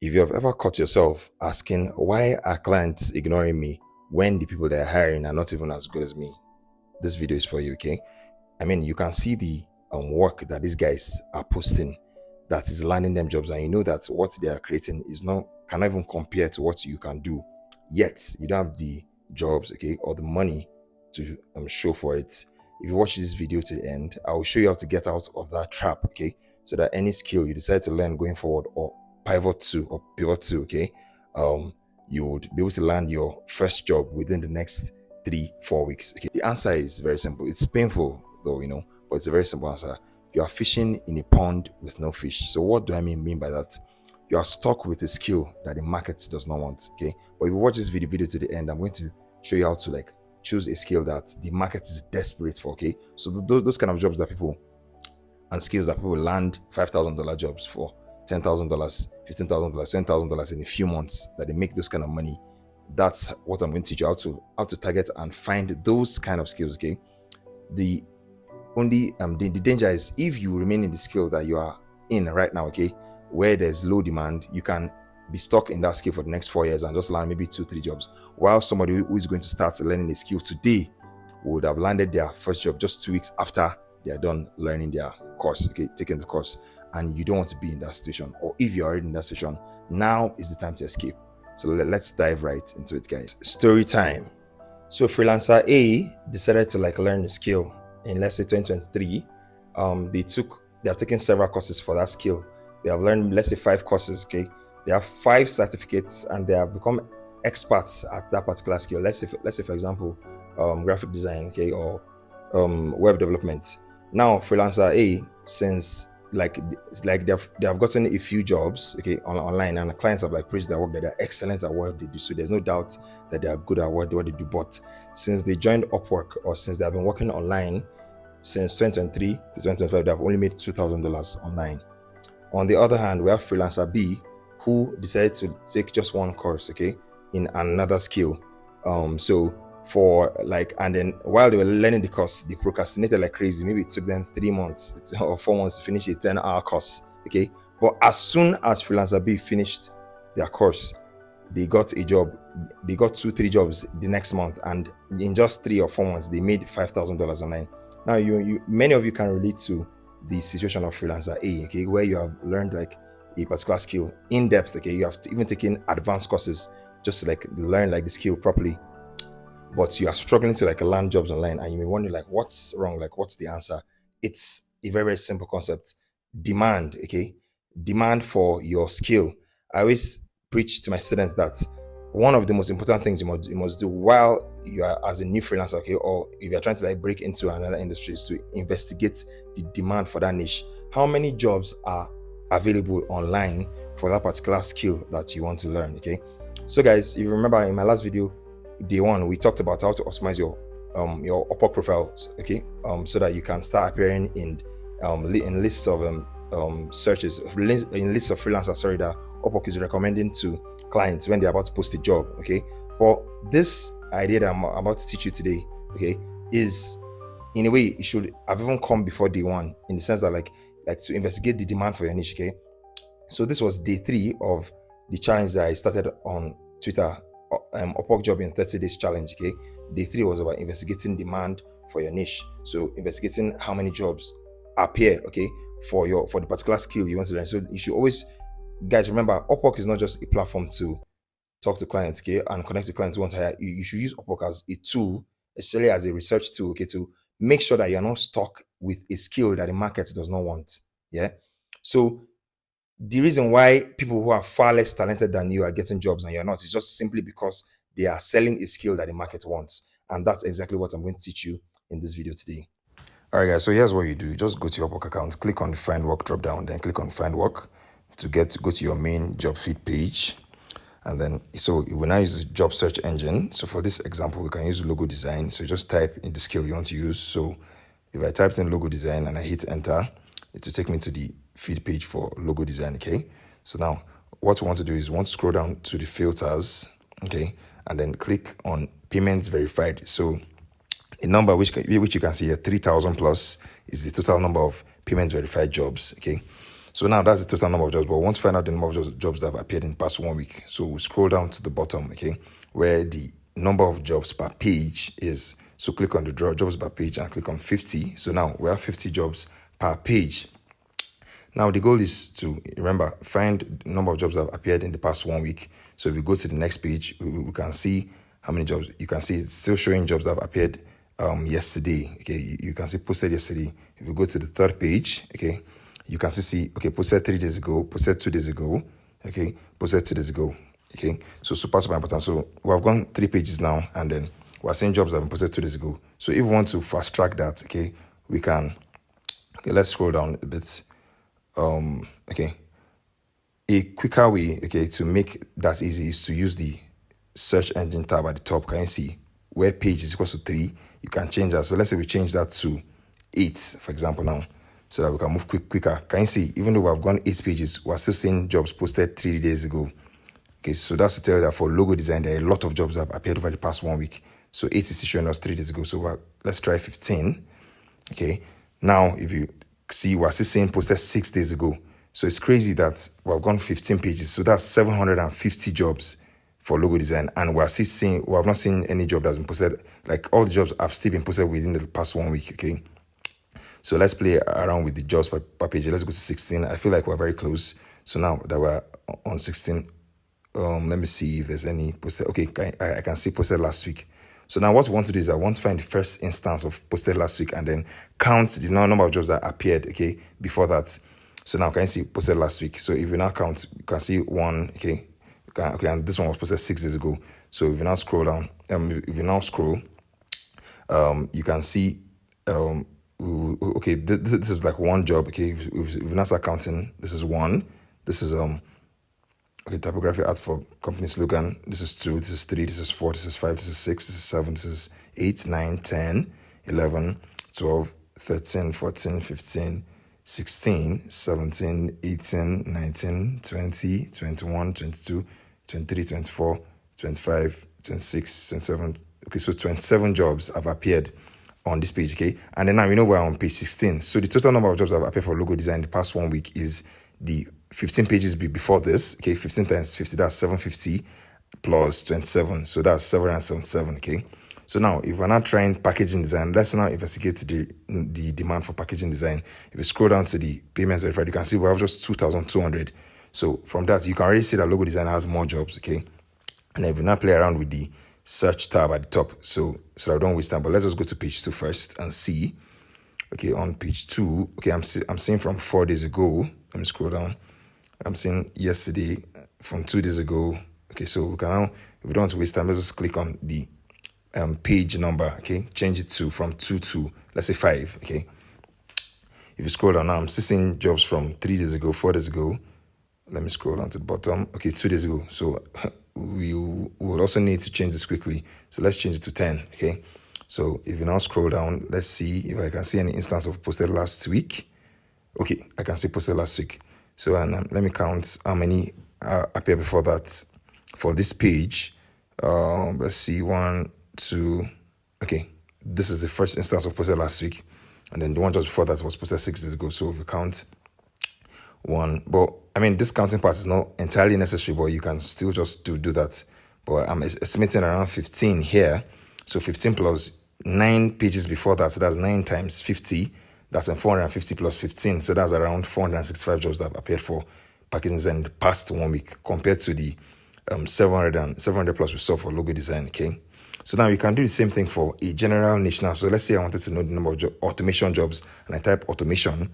If you have ever caught yourself asking, why are clients ignoring me when the people they're hiring are not even as good as me, this video is for you, okay? I mean, you can see the work that these guys are posting that is landing them jobs, and you know that what they are creating is not cannot even compare to what you can do. Yet you don't have the jobs, okay, or the money to show for it. If you watch this video to the end, I will show you how to get out of that trap, okay? So that any skill you decide to learn going forward or pivot to, okay, you would be able to land your first job within the next 3-4 weeks. Okay, the answer is very simple. It's painful though, but it's a very simple answer. You are fishing in a pond with no fish. So what do I mean by that? You are stuck with a skill that the market does not want. Okay, but if you watch this video to the end, I'm going to show you how to like choose a skill that the market is desperate for. Okay, so those kind of jobs that people and skills that people land $5,000 jobs for $10,000, $15,000, $20,000 in a few months, that they make those kind of money. That's what I'm going to teach you how to target and find those kind of skills. Okay, the only the danger is if you remain in the skill that you are in right now, okay, where there's low demand, you can be stuck in that skill for the next 4 years and just land maybe 2-3 jobs, while somebody who is going to start learning a skill today would have landed their first job just 2 weeks after they are done learning their course, okay, taking the course. And you don't want to be in that situation, or if you're already in that situation, now is the time to escape. So let's dive right into it, guys. Story time. So freelancer A decided to like learn the skill in, let's say, 2023. They have taken several courses for that skill. They have learned, let's say, 5 courses. Okay, they have 5 certificates and they have become experts at that particular skill. Let's say for example, graphic design, okay, or web development. Now freelancer A, since like they have gotten a few jobs, okay, online, and the clients have like praised their work, that they're excellent at what they do, so there's no doubt that they are good at what they do. But since they joined Upwork, or since they have been working online since 2023 to 2025, they have only made $2,000 online. On the other hand, we have freelancer B, who decided to take just 1 course, okay, in another skill. So for like, and then while they were learning the course, they procrastinated like crazy. Maybe it took them 3 months or 4 months to finish a 10-hour course, okay. But as soon as freelancer B finished their course, they got a job. They got 2-3 jobs the next month, and in just 3 or 4 months they made $5,000 online. Now you many of you can relate to the situation of freelancer A, okay, where you have learned like a particular skill in depth, okay, you have even taken advanced courses just to like learn like the skill properly, but you are struggling to like land jobs online, and you may wonder like, what's wrong? Like, what's the answer? It's a very, very simple concept. Demand, okay? Demand for your skill. I always preach to my students that one of the most important things you must do while you are as a new freelancer, okay, or if you're trying to like break into another industry, is to investigate the demand for that niche. How many jobs are available online for that particular skill that you want to learn, okay? So guys, if you remember in my last video, day 1, we talked about how to optimize your Upwork profiles, okay, so that you can start appearing in lists of searches, in lists of freelancers, sorry, that Upwork is recommending to clients when they're about to post a job, okay. But this idea that I'm about to teach you today, okay, is in a way it should have even come before day 1, in the sense that like to investigate the demand for your niche, okay. So this was day 3 of the challenge that I started on Twitter, Upwork job in 30 days challenge, okay. Day 3 was about investigating demand for your niche. So investigating how many jobs appear, okay, for the particular skill you want to learn. So you should always, guys, remember, Upwork is not just a platform to talk to clients, okay, and connect to clients who want to hire. You should use Upwork as a tool, especially as a research tool, okay, to make sure that you're not stuck with a skill that the market does not want. Yeah. So the reason why people who are far less talented than you are getting jobs and you're not is just simply because they are selling a skill that the market wants. And that's exactly what I'm going to teach you in this video today. All right, guys, so here's what you do. You just go to your Upwork account, click on the Find Work drop down, then click on Find Work to go to your main job feed page. And then, so we now use the job search engine. So for this example, we can use logo design. So just type in the skill you want to use. So if I typed in logo design and I hit enter, it will take me to the feed page for logo design, okay. So now what we want to do is we want to scroll down to the filters, okay, and then click on payments verified. So a number which you can see here, 3,000 plus, is the total number of payments verified jobs, okay. So now that's the total number of jobs. But once find out the number of jobs that have appeared in the past 1 week, so we scroll down to the bottom, okay, where the number of jobs per page is. So click on the jobs per page and click on 50. So now we have 50 jobs per page. Now the goal is to, remember, find the number of jobs that have appeared in the past 1 week. So if we go to the next page, we can see how many jobs. You can see it's still showing jobs that have appeared yesterday. Okay, you can see posted yesterday. If we go to the third page, okay, you can see okay, posted 3 days ago, posted 2 days ago, okay, posted 2 days ago. Okay, so super important. So we have gone 3 pages now, and then we're seeing jobs that have been posted 2 days ago. So if we want to fast track that, okay, we can. Okay, let's scroll down a bit. Okay, a quicker way, okay, to make that easy is to use the search engine tab at the top. Can you see where page is equals to 3? You can change that. So let's say we change that to 8, for example, now, so that we can move quicker. Can you see, even though we have gone 8 pages, we're still seeing jobs posted 3 days ago. Okay, so that's to tell you that for logo design, there are a lot of jobs that have appeared over the past 1 week. So 8 is showing us 3 days ago. So let's try 15. Okay, now if you see, we're still seeing posted 6 days ago. So it's crazy that we've gone 15 pages. So that's 750 jobs for logo design. And we have not seen any job that's been posted. Like all the jobs have still been posted within the past 1 week. Okay. So let's play around with the jobs per page. Let's go to 16. I feel like we're very close. So now that we're on 16, let me see if there's any posted. Okay, I can see posted last week. So now what we want to do is I want to find the first instance of posted last week and then count the number of jobs that appeared, okay, before that. So now can you see posted last week? So if you now count, you can see 1, okay, and this one was posted 6 days ago. So if you now scroll down, you can see, okay, this is like one job, okay. If you now start counting, this is 1, this is okay, typography art for company slogan. This is 2, this is 3, this is 4, this is 5, this is 6, this is 7, this is 8, 9, 10, 11, 12, 13, 14, 15, 16, 17, 18, 19, 20, 21, 22, 23, 24, 25, 26, 27. Okay, so 27 jobs have appeared on this page, okay? And then now we know we're on page 16. So the total number of jobs that have appeared for logo design in the past 1 week is the 15 pages before this, okay? 15 times 50, that's 750 plus 27. So that's 777, okay? So now, if we're not trying packaging design, let's now investigate the demand for packaging design. If you scroll down to the payments verified, you can see we have just 2,200. So from that, you can already see that logo design has more jobs, okay? And if we now play around with the search tab at the top, so I don't waste time, but let's just go to page 2 first and see. Okay, on page 2, okay, I'm seeing from 4 days ago. Let me scroll down. I'm seeing yesterday from 2 days ago. Okay, so we can now, if we don't want to waste time, let's just click on the page number, okay, change it to from 2 to, let's say, 5, okay. If you scroll down now, I'm still seeing jobs from 3 days ago, 4 days ago. Let me scroll down to the bottom. Okay, 2 days ago. So we will also need to change this quickly. So let's change it to 10, okay. So if you now scroll down, let's see if I can see any instance of posted last week. Okay, I can see posted last week. So and let me count how many appear before that for this page. Let's see, 1, 2. Okay, this is the first instance of posted last week, and then the one just before that was posted 6 days ago. So if you count 1, but I mean, this counting part is not entirely necessary, but you can still just do that. But I'm estimating around 15 here. So 15 plus 9 pages before that, so that's 9 times 50. That's 450 plus 15. So that's around 465 jobs that have appeared for packaging design in the past 1 week compared to the 700 plus we saw for logo design, okay? So now you can do the same thing for a general niche now. So let's say I wanted to know the number of automation jobs, and I type automation,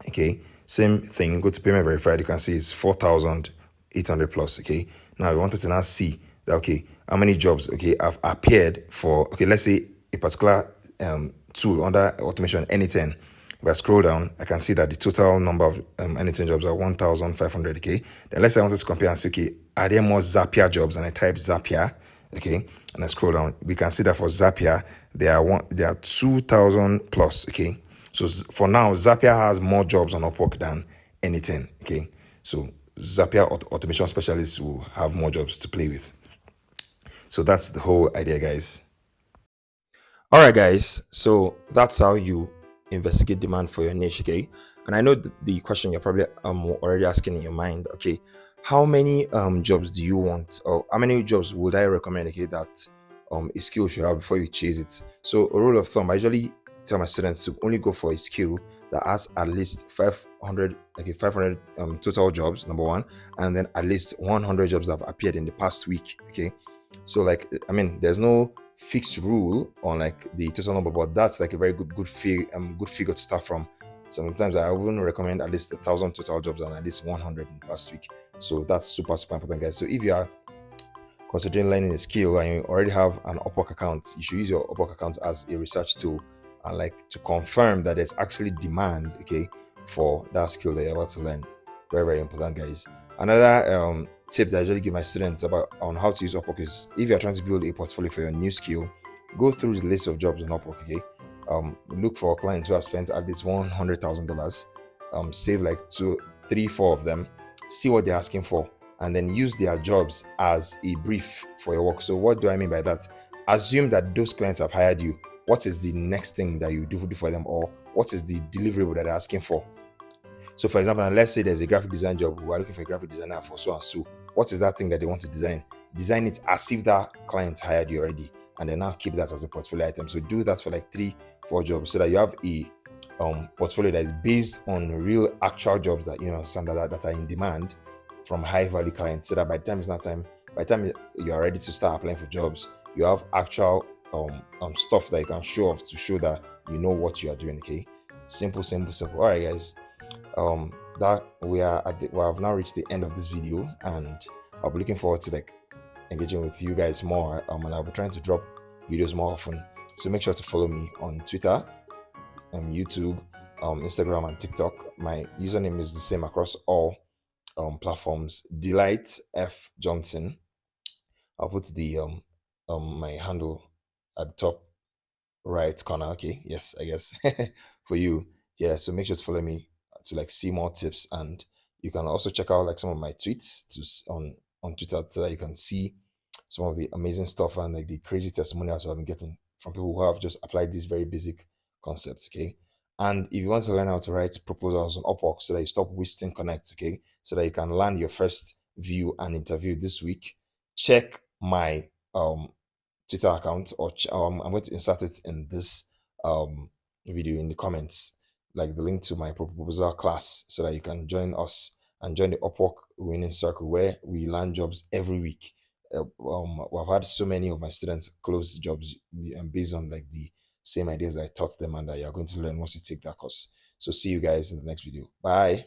okay? Same thing, go to payment verified, you can see it's 4,800 plus, okay? Now I wanted to now see that, okay, how many jobs, okay, have appeared for, okay, let's say a particular tool under automation, Anything. If I scroll down, I can see that the total number of Anything jobs are 1,500, okay? Then let's say I wanted to compare and see, okay, are there more Zapier jobs? And I type Zapier, okay? And I scroll down, we can see that for Zapier, there are 2,000 plus, okay? So for now, Zapier has more jobs on Upwork than Anything, okay? So Zapier automation specialists will have more jobs to play with. So that's the whole idea, guys. All right, guys. So that's how you investigate demand for your niche, okay? And I know the question you're probably already asking in your mind, okay, how many jobs do you want, or how many jobs would I recommend, okay, that a skill should have before you chase it? So a rule of thumb, I usually tell my students to only go for a skill that has at least 500, like a 500 total jobs, number one, and then at least 100 jobs that have appeared in the past week, okay. So like, I mean, there's no fixed rule on like the total number, but that's like a very good figure to start from. Sometimes I even recommend at least 1,000 total jobs and at least 100 in the past week. So that's super important, guys. So if you are considering learning a skill and you already have an Upwork account, you should use your Upwork account as a research tool and like to confirm that there's actually demand, okay, for that skill that you're about to learn. Very important, guys. Another tip that I usually give my students about on how to use Upwork is, if you're trying to build a portfolio for your new skill, go through the list of jobs on Upwork, okay. Look for clients who have spent at least $100,000. Save like two, three, four of them. See what they're asking for, and then use their jobs as a brief for your work. So what do I mean by that? Assume that those clients have hired you. What is the next thing that you do for them, or what is the deliverable that they're asking for? So for example, let's say there's a graphic design job. We are looking for a graphic designer for so and so. What is that thing that they want to design? Design it as if that client hired you already, and then now keep that as a portfolio item. So do that for like 3-4 jobs, so that you have a portfolio that is based on real actual jobs that you know that are in demand from high value clients, so that by the time it's not time, by the time you are ready to start applying for jobs, you have actual stuff that you can show off to show that you know what you are doing. Okay, simple. All right, guys. That we have now reached the end of this video, and I'll be looking forward to like engaging with you guys more. And I'll be trying to drop videos more often. So make sure to follow me on Twitter, YouTube, Instagram, and TikTok. My username is the same across all platforms. Delight F Johnson. I'll put the my handle at the top right corner. Okay, yes, I guess for you. Yeah, so make sure to follow me to like see more tips, and you can also check out like some of my tweets on Twitter, so that you can see some of the amazing stuff and like the crazy testimonials I've been getting from people who have just applied these very basic concepts. Okay, and if you want to learn how to write proposals on Upwork so that you stop wasting connects, okay, so that you can land your first view and interview this week, check my Twitter account, or I'm going to insert it in this video in the comments, like the link to my proposal class, so that you can join us and join the Upwork winning circle, where we land jobs every week. I've had so many of my students close jobs based on like the same ideas I taught them, and that you're going to learn once you take that course. So see you guys in the next video. Bye.